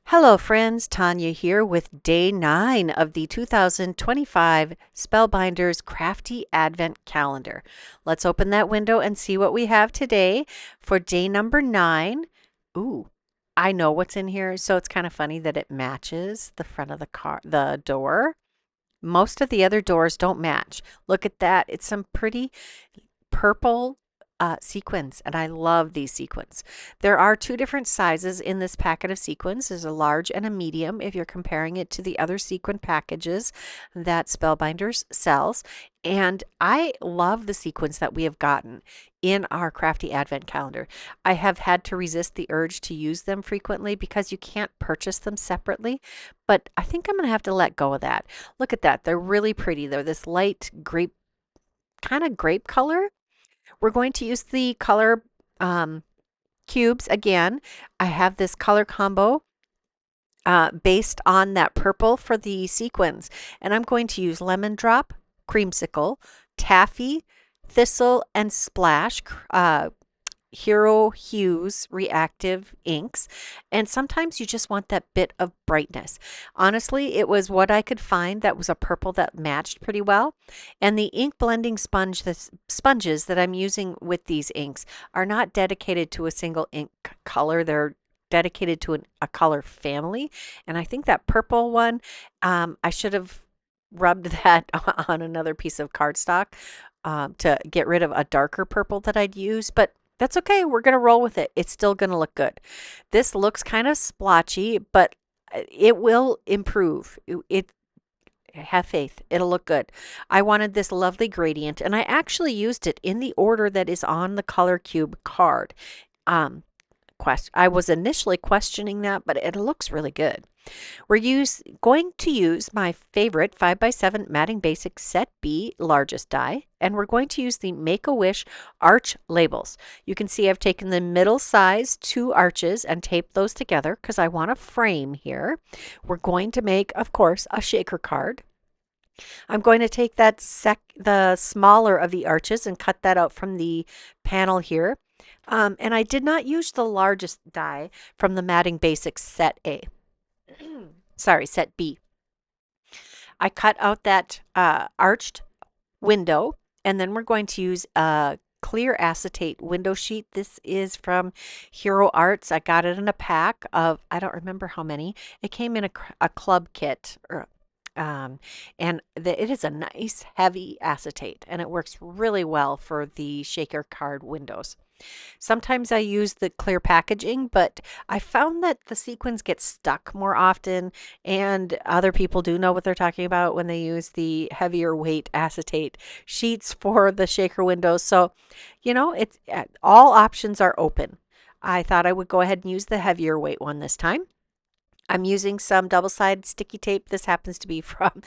Hello, friends. Tanya here with day 9 of the 2025 Spellbinders Crafty Advent Calendar. Let's open that window and see what we have today for day number 9. Ooh, I know what's in here, so it's kind of funny that it matches the front of the door. Most of the other doors don't match. Look at that. It's some pretty purple sequins, and I love these sequins. There are two different sizes in this packet of sequins. There's a large and a medium if you're comparing it to the other sequin packages that Spellbinders sells. And I love the sequins that we have gotten in our Crafty Advent Calendar. I have had to resist the urge to use them frequently because you can't purchase them separately, but I think I'm going to have to let go of that. Look at that. They're really pretty. They're this light grape, kind of grape color. We're going to use the color cubes again. I have this color combo based on that purple for the sequins, and I'm going to use lemon drop, creamsicle, taffy, thistle, and splash. Hero Hues reactive inks, and sometimes you just want that bit of brightness. Honestly, it was what I could find that was a purple that matched pretty well. And the ink blending sponges that I'm using with these inks are not dedicated to a single ink color. They're dedicated to a color family, and I think that purple one, I should have rubbed that on another piece of cardstock to get rid of a darker purple that I'd use, but that's okay. We're going to roll with it. It's still going to look good. This looks kind of splotchy, but it will improve. Have faith. It'll look good. I wanted this lovely gradient, and I actually used it in the order that is on the color cube card. I was initially questioning that, but it looks really good. We're going to use my favorite 5x7 Matting Basics Set B largest die, and we're going to use the Make-A-Wish arch labels. You can see I've taken the middle size 2 arches and taped those together because I want a frame here. We're going to make, of course, a shaker card. I'm going to take the smaller of the arches and cut that out from the panel here. And I did not use the largest die from the Matting Basics Set A. Sorry, Set B. I cut out that arched window, and then we're going to use a clear acetate window sheet. This is from Hero Arts. I got it in a pack of, I don't remember how many. It came in a club kit, it is a nice heavy acetate, and it works really well for the shaker card windows. Sometimes I use the clear packaging, but I found that the sequins get stuck more often, and other people do know what they're talking about when they use the heavier weight acetate sheets for the shaker windows. So, it's all options are open. I thought I would go ahead and use the heavier weight one this time. I'm using some double-sided sticky tape. This happens to be from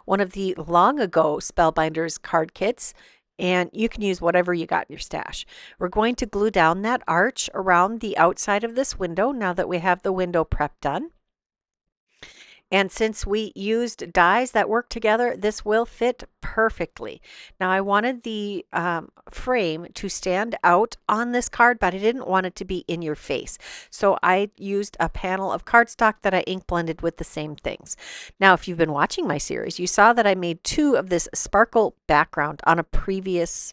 one of the long ago Spellbinders card kits, and you can use whatever you got in your stash. We're going to glue down that arch around the outside of this window now that we have the window prep done. And since we used dies that work together, this will fit perfectly. Now I wanted the frame to stand out on this card, but I didn't want it to be in your face. So I used a panel of cardstock that I ink blended with the same things. Now, if you've been watching my series, you saw that I made 2 of this sparkle background on a previous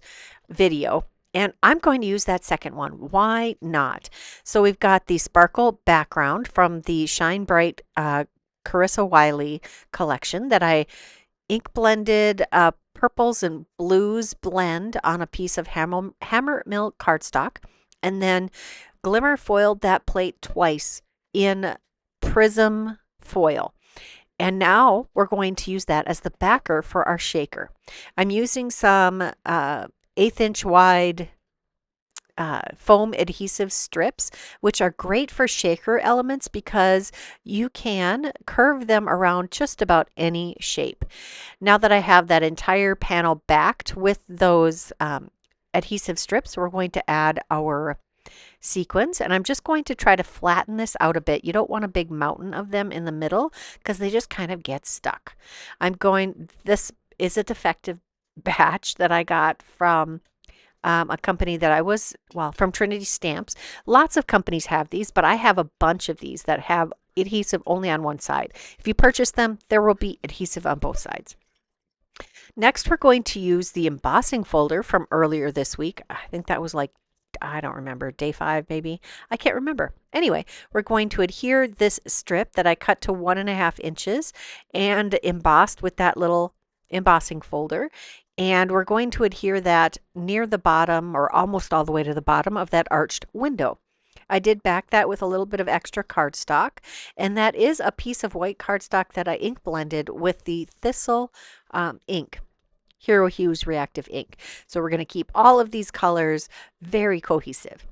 video. And I'm going to use that second one. Why not? So we've got the sparkle background from the Shine Bright Carissa Wiley collection that I ink blended purples and blues blend on a piece of hammer mill cardstock, and then glimmer foiled that plate twice in prism foil. And now we're going to use that as the backer for our shaker. I'm using some 1/8 inch wide foam adhesive strips, which are great for shaker elements because you can curve them around just about any shape. Now that I have that entire panel backed with those adhesive strips, we're going to add our sequins, and I'm just going to try to flatten this out a bit. You don't want a big mountain of them in the middle because they just kind of get stuck. This is a defective batch that I got from a company that from Trinity Stamps. Lots of companies have these, but I have a bunch of these that have adhesive only on one side. If you purchase them, there will be adhesive on both sides. Next, we're going to use the embossing folder from earlier this week. I think that was like, I don't remember, day 5 maybe. I can't remember. Anyway, we're going to adhere this strip that I cut to 1.5 inches and embossed with that little embossing folder. And we're going to adhere that near the bottom, or almost all the way to the bottom of that arched window. I did back that with a little bit of extra cardstock, and that is a piece of white cardstock that I ink blended with the Thistle ink, Hero Hues Reactive Ink. So we're going to keep all of these colors very cohesive.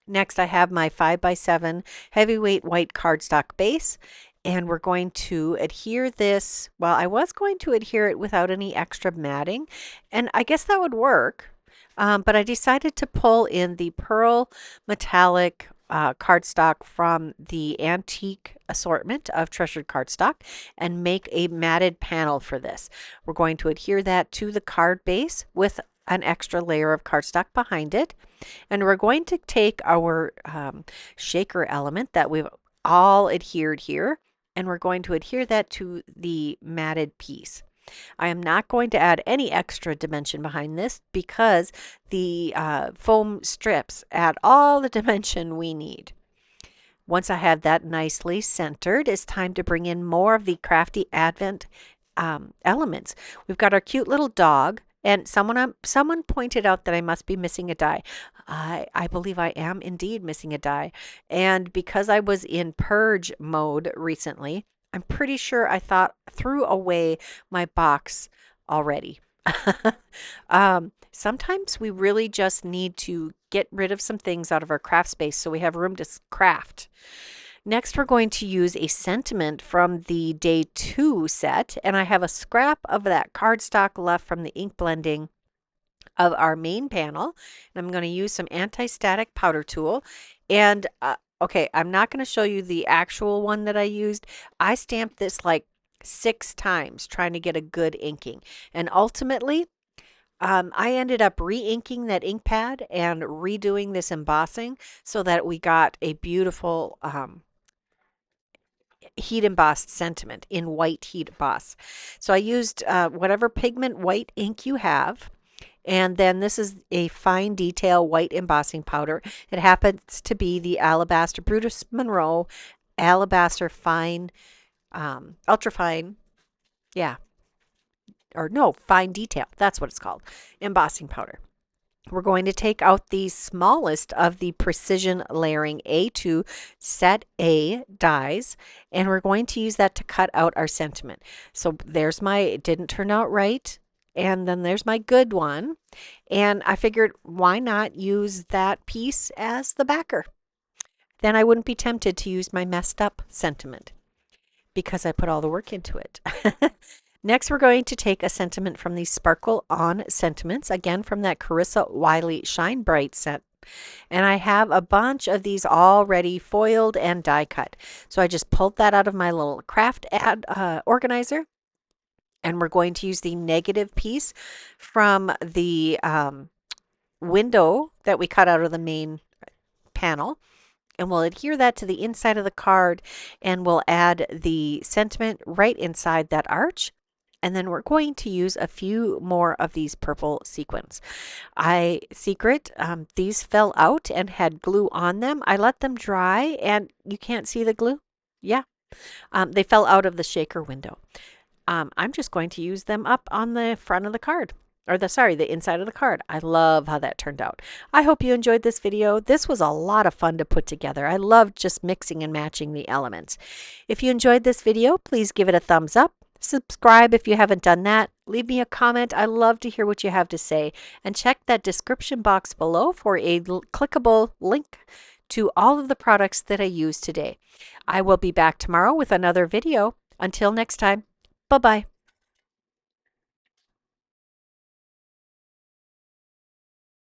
Next, I have my 5x7 heavyweight white cardstock base, and we're going to adhere this. Well, I was going to adhere it without any extra matting, and I guess that would work. But I decided to pull in the pearl metallic cardstock from the antique assortment of treasured cardstock and make a matted panel for this. We're going to adhere that to the card base with an extra layer of cardstock behind it. And we're going to take our shaker element that we've all adhered here, and we're going to adhere that to the matted piece. I am not going to add any extra dimension behind this because the foam strips add all the dimension we need. Once I have that nicely centered, it's time to bring in more of the Crafty Advent elements. We've got our cute little dog, and someone pointed out that I must be missing a die. I believe I am indeed missing a die, and because I was in purge mode recently, I'm pretty sure I threw away my box already. Sometimes we really just need to get rid of some things out of our craft space so we have room to craft. Next, we're going to use a sentiment from the day 2 set, and I have a scrap of that cardstock left from the ink blending of our main panel, and I'm going to use some anti-static powder tool. And okay, I'm not going to show you the actual one that I used. I stamped this like 6 times trying to get a good inking, and ultimately I ended up re-inking that ink pad and redoing this embossing so that we got a beautiful heat embossed sentiment in white heat emboss. So I used whatever pigment white ink you have. And then this is a fine detail white embossing powder. It happens to be the Alabaster Brutus Monroe Alabaster Fine, Ultra Fine, yeah, or no, Fine Detail. That's what it's called, embossing powder. We're going to take out the smallest of the Precision Layering A2 Set A dies, and we're going to use that to cut out our sentiment. So there's my, it didn't turn out right, and then there's my good one. And I figured, why not use that piece as the backer? Then I wouldn't be tempted to use my messed up sentiment because I put all the work into it. Next, we're going to take a sentiment from the Sparkle On Sentiments, again from that Carissa Wiley Shine Bright set. And I have a bunch of these already foiled and die cut. So I just pulled that out of my little craft organizer. And we're going to use the negative piece from the window that we cut out of the main panel. And we'll adhere that to the inside of the card, and we'll add the sentiment right inside that arch. And then we're going to use a few more of these purple sequins. These fell out and had glue on them. I let them dry, and you can't see the glue. Yeah, they fell out of the shaker window. I'm just going to use them up on the front of the card, or the inside of the card. I love how that turned out. I hope you enjoyed this video. This was a lot of fun to put together. I love just mixing and matching the elements. If you enjoyed this video, please give it a thumbs up. Subscribe if you haven't done that. Leave me a comment. I love to hear what you have to say. And check that description box below for a clickable link to all of the products that I used today. I will be back tomorrow with another video. Until next time, bye-bye.